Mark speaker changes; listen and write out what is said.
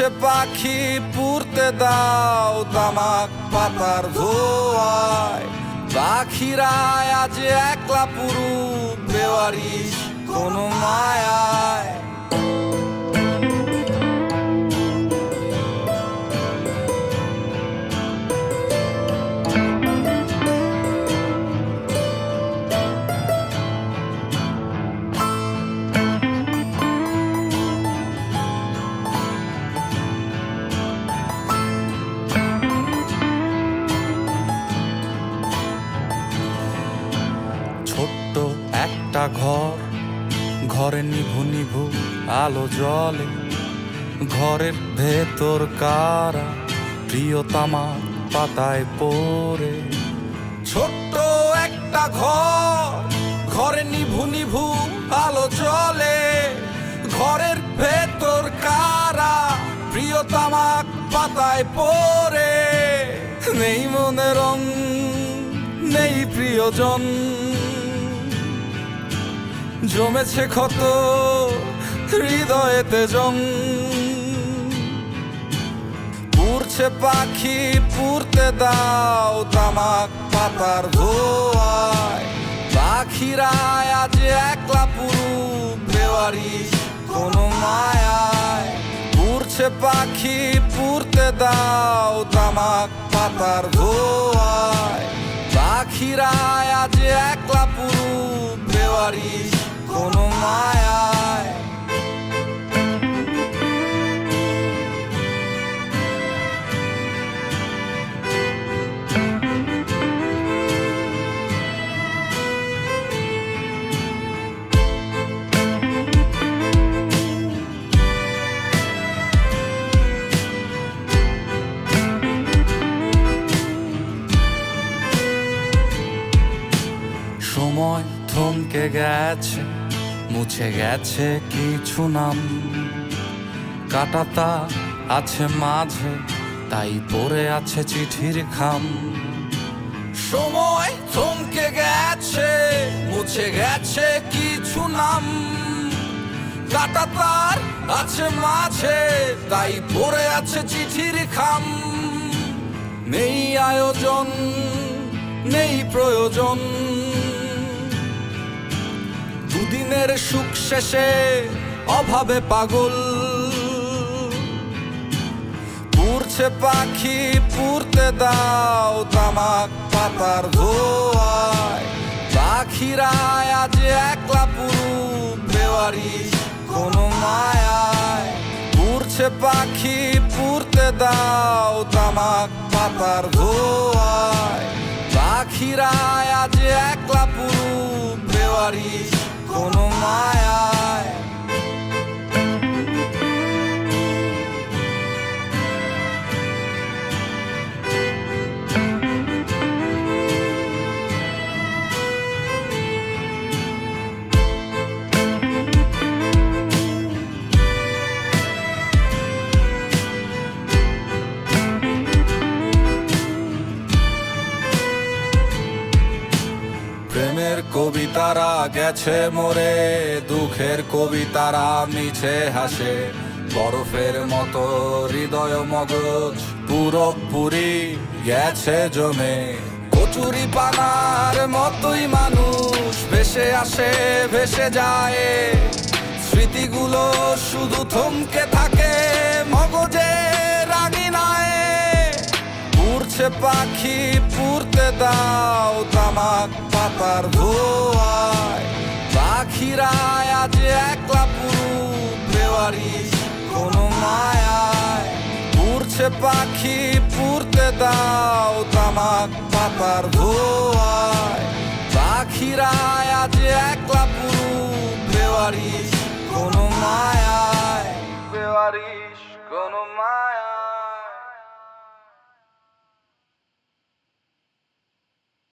Speaker 1: উড়ছে পাখি পুড়তে দাও তামাক পাতার ধোয়ায়, পাখিরায় আজ একলা পুরু বেওয়ারিশ কোনো মায়ায়। ছোট্ট একটা ঘর, ঘরে নিভু নিভু আলো জ্বলে, ঘরের ভেতর কারা প্রিয় তামাক পাতায় পড়ে। ছোট্ট একটা ঘর, ঘরে নিভু নিভু আলো জ্বলে, ঘরের ভেতর কারা প্রিয় তামাক পাতায় পড়ে। নেই মনে রং, নেই প্রিয়জন, জমেছে ক্ষত হৃদয়েতে জং। উড়ছে পাখি পুড়তে দাও তামাক পাতার ধোয়ায়, পাখিরায় আজ একলা পুরু বেওয়ারিশ কোনো মায়ায়। উড়ছে পাখি পুড়তে দাও তামাক পাতার ধোয়ায়, পাখিরায় আজ একলা পুরু বেওয়ারিশ কোনো মায়ায়। সময় থমকে গেছে, মুছে গেছে কিছু নাম, কাটাতা আছে মাঝে তাই পড়ে আছে চিঠির খাম। সময় থমকে গেছে, মুছে গেছে কিছু নাম, কাটাতার আছে মাঝে তাই পড়ে আছে চিঠির খাম। নেই আয়োজন, নেই প্রয়োজন, দুদিনের সুখ শেষে অভাবে পাগল। উড়ছে পাখি পুড়তে দাও তামাক পাতার ধোয়ায়, পাখিরায় আজ একলা পুরু বেওয়ারিশ কোনো মায়ায়। উড়ছে পাখি পুড়তে দাও তামাক পাতার ধোয়ায়, পাখিরায় আজ একলা পুরু বেওয়ারিশ কোনো মায়ায়। প্রেমের কবিতারা গেছে মরে, দুঃখের কবিতারা মিছে হাসে, বরফের মতো হৃদয় মগজ পুরোপুরি গেছে জমে। কচুরি পানার মতোই মানুষ ভেসে আসে ভেসে যায়, স্মৃতিগুলো শুধু থমকে থাকে মগজে রাঙিনায়। উড়ছে পাখি পুড়তে দাও তামাক পাতার ধোয়ায়, পাখিরায় আজ একলা পুরু বেওয়ারিশ কোনো মায়ায়। উড়ছে পাখি পুড়তে দাও তামাক পাতার ধোয়ায়, পাখিরায় আজ একলা পুরু বেওয়ারিশ